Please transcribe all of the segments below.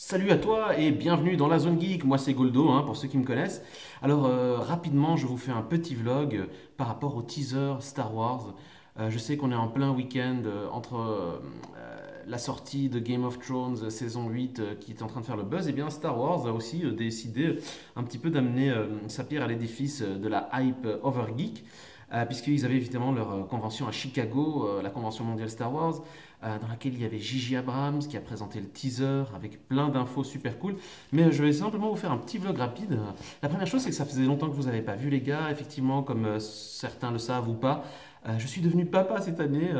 Salut à toi et bienvenue dans la Zone Geek. Moi c'est Goldo pour ceux qui me connaissent. Alors rapidement je vous fais un petit vlog par rapport au teaser Star Wars. Je sais qu'on est en plein week-end entre la sortie de Game of Thrones saison 8 qui est en train de faire le buzz. Et bien Star Wars a aussi décidé un petit peu d'amener sa pierre à l'édifice de la hype over geek. Puisqu'ils avaient évidemment leur convention à Chicago, la convention mondiale Star Wars, dans laquelle il y avait J.J. Abrams qui a présenté le teaser avec plein d'infos super cool. Mais je vais simplement vous faire un petit vlog rapide. La première chose, c'est que ça faisait longtemps que vous n'avez pas vu les gars. Effectivement, comme certains le savent ou pas, je suis devenu papa cette année.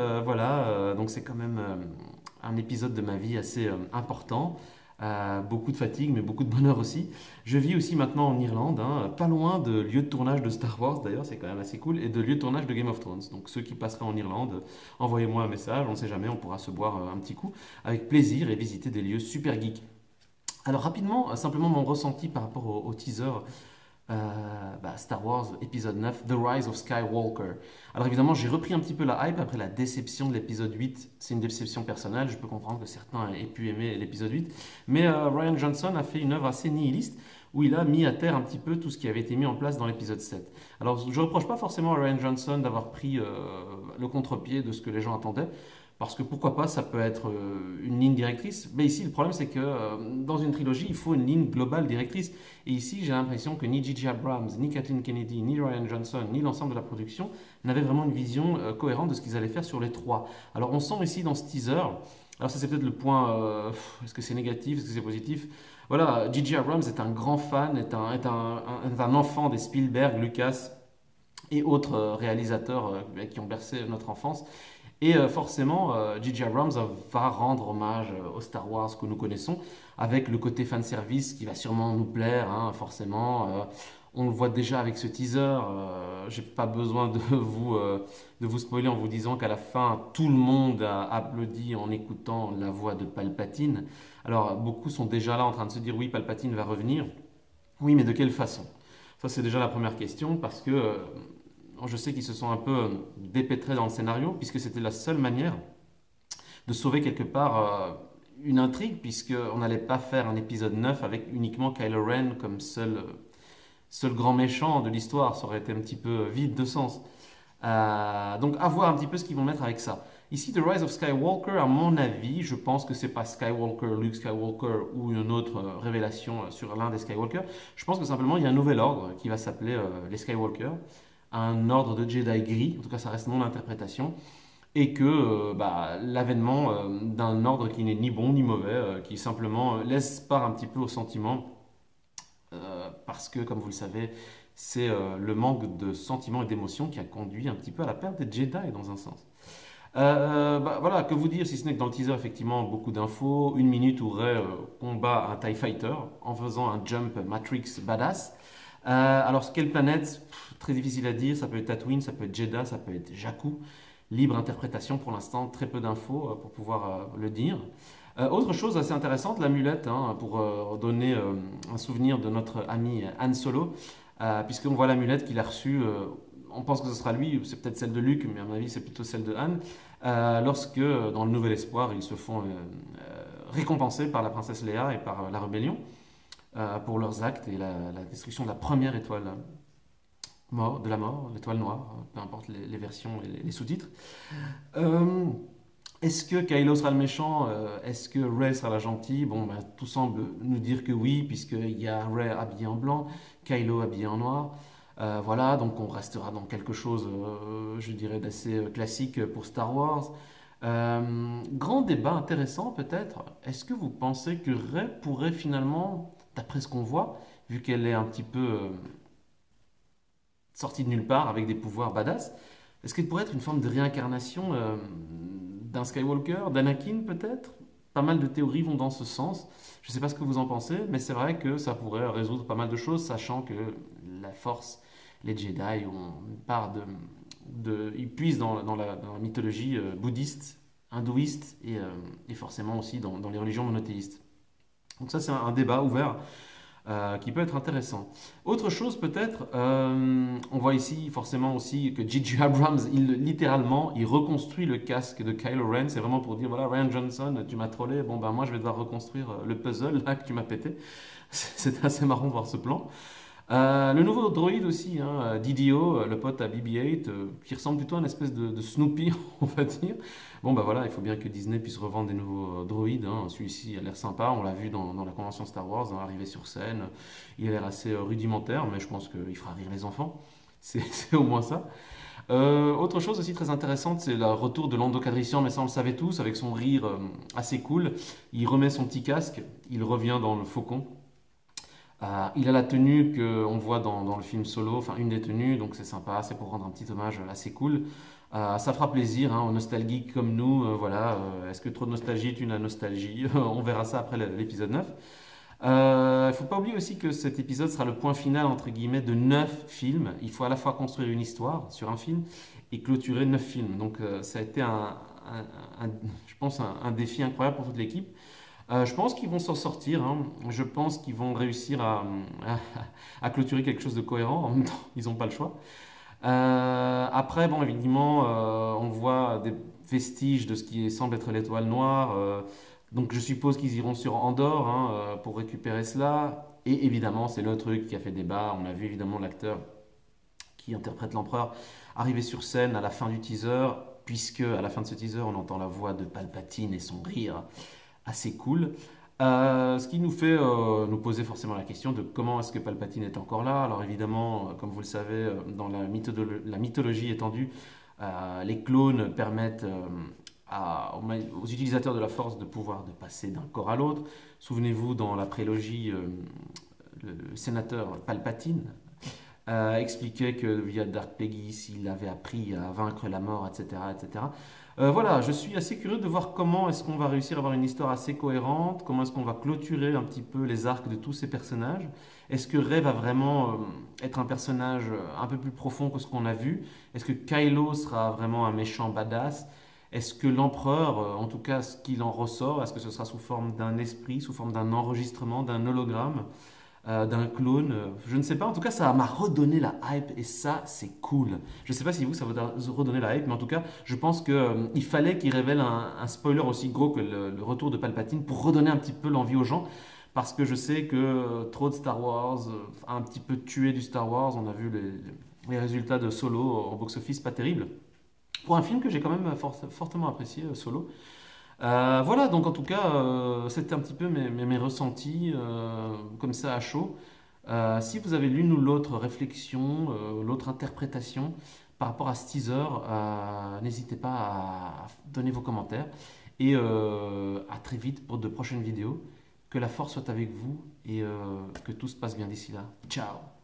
Donc c'est quand même un épisode de ma vie assez important. Beaucoup de fatigue, mais beaucoup de bonheur aussi. Je vis aussi maintenant en Irlande, pas loin de lieu de tournage de Star Wars d'ailleurs, c'est quand même assez cool, et de lieu de tournage de Game of Thrones. Donc ceux qui passeraient en Irlande, envoyez-moi un message, on ne sait jamais, on pourra se boire un petit coup avec plaisir et visiter des lieux super geeks. Alors rapidement, simplement mon ressenti par rapport au teaser Star Wars épisode 9, The Rise of Skywalker. Alors évidemment, j'ai repris un petit peu la hype après la déception de l'épisode 8. C'est une déception personnelle, je peux comprendre que certains aient pu aimer l'épisode 8. Mais Rian Johnson a fait une œuvre assez nihiliste où il a mis à terre un petit peu tout ce qui avait été mis en place dans l'épisode 7. Alors je ne reproche pas forcément à Rian Johnson d'avoir pris le contre-pied de ce que les gens attendaient. Parce que pourquoi pas, ça peut être une ligne directrice. Mais ici, le problème, c'est que dans une trilogie, il faut une ligne globale directrice. Et ici, j'ai l'impression que ni J.J. Abrams, ni Kathleen Kennedy, ni Rian Johnson, ni l'ensemble de la production n'avaient vraiment une vision cohérente de ce qu'ils allaient faire sur les trois. Alors, on sent ici dans ce teaser, alors ça c'est peut-être le point, est-ce que c'est négatif, est-ce que c'est positif. Voilà, J.J. Abrams est un grand fan, est un enfant des Spielberg, Lucas et autres réalisateurs qui ont bercé notre enfance. Et forcément, J.J. Abrams va rendre hommage au Star Wars que nous connaissons, avec le côté fanservice qui va sûrement nous plaire, forcément. On le voit déjà avec ce teaser. J'ai pas besoin de vous spoiler en vous disant qu'à la fin, tout le monde a applaudi en écoutant la voix de Palpatine. Alors, beaucoup sont déjà là en train de se dire oui, Palpatine va revenir. Oui, mais de quelle façon? Ça, c'est déjà la première question, parce que je sais qu'ils se sont un peu dépêtrés dans le scénario, puisque c'était la seule manière de sauver quelque part une intrigue, puisqu'on n'allait pas faire un épisode 9 avec uniquement Kylo Ren comme seul grand méchant de l'histoire. Ça aurait été un petit peu vide de sens. Donc à voir un petit peu ce qu'ils vont mettre avec ça. Ici, The Rise of Skywalker, à mon avis, je pense que c'est pas Skywalker, Luke Skywalker ou une autre révélation sur l'un des Skywalker. Je pense que simplement il y a un nouvel ordre qui va s'appeler les Skywalker, un ordre de Jedi gris, en tout cas ça reste mon interprétation, et que l'avènement d'un ordre qui n'est ni bon ni mauvais, qui simplement laisse part un petit peu au sentiment, parce que comme vous le savez, c'est le manque de sentiments et d'émotions qui a conduit un petit peu à la perte des Jedi dans un sens. Voilà, que vous dire si ce n'est que dans le teaser, effectivement, beaucoup d'infos. Une minute où Rey combat un TIE Fighter en faisant un jump Matrix badass. Alors, quelle planète? Très difficile à dire. Ça peut être Tatooine, ça peut être Jeddah, ça peut être Jakku. Libre interprétation pour l'instant, très peu d'infos pour pouvoir le dire. Autre chose assez intéressante, l'amulette, pour donner un souvenir de notre ami Han Solo, puisqu'on voit l'amulette qu'il a reçue. On pense que ce sera lui, c'est peut-être celle de Luke, mais à mon avis c'est plutôt celle de Han, lorsque dans le Nouvel Espoir ils se font récompenser par la princesse Léa et par la rébellion pour leurs actes et la destruction de la première étoile de la mort, l'étoile noire, peu importe les versions et les sous-titres. Euh, Est-ce que Kylo sera le méchant? Est-ce que Rey sera la gentille? Bon, tout semble nous dire que oui, puisqu'il y a Rey habillé en blanc, Kylo habillé en noir. Voilà, donc on restera dans quelque chose, je dirais, d'assez classique pour Star Wars. Grand débat intéressant peut-être. Est-ce que vous pensez que Rey pourrait finalement, d'après ce qu'on voit, vu qu'elle est un petit peu sortie de nulle part avec des pouvoirs badass, est-ce qu'elle pourrait être une forme de réincarnation d'un Skywalker, d'Anakin peut-être? Pas mal de théories vont dans ce sens. Je ne sais pas ce que vous en pensez, mais c'est vrai que ça pourrait résoudre pas mal de choses, sachant que la Force, les Jedi ont une part ils puisent dans la mythologie bouddhiste, hindouiste et forcément aussi dans les religions monothéistes. Donc ça c'est un débat ouvert. qui peut être intéressant. Autre chose peut-être, on voit ici forcément aussi que J.J. Abrams, littéralement, il reconstruit le casque de Kylo Ren. C'est vraiment pour dire, voilà, Ryan Johnson, tu m'as trollé, bon ben moi je vais devoir reconstruire le puzzle là que tu m'as pété. C'était assez marrant de voir ce plan. Le nouveau droïde aussi, hein, DDO, le pote à BB-8, qui ressemble plutôt à une espèce de Snoopy, on va dire. Bon, bah voilà, il faut bien que Disney puisse revendre des nouveaux droïdes, hein. Celui-ci a l'air sympa, on l'a vu dans la convention Star Wars, hein, arrivé sur scène. Il a l'air assez rudimentaire, mais je pense qu'il fera rire les enfants. C'est au moins ça. Autre chose aussi très intéressante, c'est le retour de Lando Calrissian, mais ça on le savait tous, avec son rire assez cool. Il remet son petit casque, il revient dans le Faucon. Il a la tenue qu'on voit dans le film Solo, enfin une des tenues, donc c'est sympa, c'est pour rendre un petit hommage assez cool. Ça fera plaisir, hein, aux nostalgiques comme nous, voilà. Est-ce que trop de nostalgie est une nostalgie? On verra ça après l'épisode 9. Il ne faut pas oublier aussi que cet épisode sera le point final, entre guillemets, de 9 films. Il faut à la fois construire une histoire sur un film et clôturer 9 films. Donc ça a été je pense, un défi incroyable pour toute l'équipe. Je pense qu'ils vont s'en sortir, hein. Je pense qu'ils vont réussir à, à clôturer quelque chose de cohérent. En même temps, ils n'ont pas le choix. Après, bon, évidemment, on voit des vestiges de ce qui semble être l'étoile noire. Donc, je suppose qu'ils iront sur Andorre, hein, pour récupérer cela. Et évidemment, c'est le truc qui a fait débat. On a vu évidemment l'acteur qui interprète l'empereur arriver sur scène à la fin du teaser, puisque à la fin de ce teaser, on entend la voix de Palpatine et son rire assez cool. Ce qui nous fait nous poser forcément la question de comment est-ce que Palpatine est encore là. Alors évidemment, comme vous le savez, dans la mythologie étendue, les clones permettent aux utilisateurs de la Force de passer d'un corps à l'autre. Souvenez-vous, dans la prélogie, le sénateur Palpatine expliquait que via Dark Plagueis, il avait appris à vaincre la mort, etc., etc. Voilà, je suis assez curieux de voir comment est-ce qu'on va réussir à avoir une histoire assez cohérente, comment est-ce qu'on va clôturer un petit peu les arcs de tous ces personnages. Est-ce que Rey va vraiment être un personnage un peu plus profond que ce qu'on a vu? Est-ce que Kylo sera vraiment un méchant badass? Est-ce que l'empereur, en tout cas ce qu'il en ressort, est-ce que ce sera sous forme d'un esprit, sous forme d'un enregistrement, d'un hologramme, d'un clone? Je ne sais pas, en tout cas ça m'a redonné la hype et ça c'est cool. Je ne sais pas si vous ça vous a redonné la hype, mais en tout cas je pense qu'il fallait qu'il révèle un spoiler aussi gros que le retour de Palpatine pour redonner un petit peu l'envie aux gens. Parce que je sais que trop de Star Wars a un petit peu tué du Star Wars. On a vu les résultats de Solo au box-office, pas terrible. Pour un film que j'ai quand même fortement apprécié, Solo. Voilà, donc en tout cas, c'était un petit peu mes ressentis, comme ça à chaud. Si vous avez l'une ou l'autre réflexion, l'autre interprétation par rapport à ce teaser, n'hésitez pas à donner vos commentaires. Et à très vite pour de prochaines vidéos. Que la force soit avec vous et que tout se passe bien d'ici là. Ciao!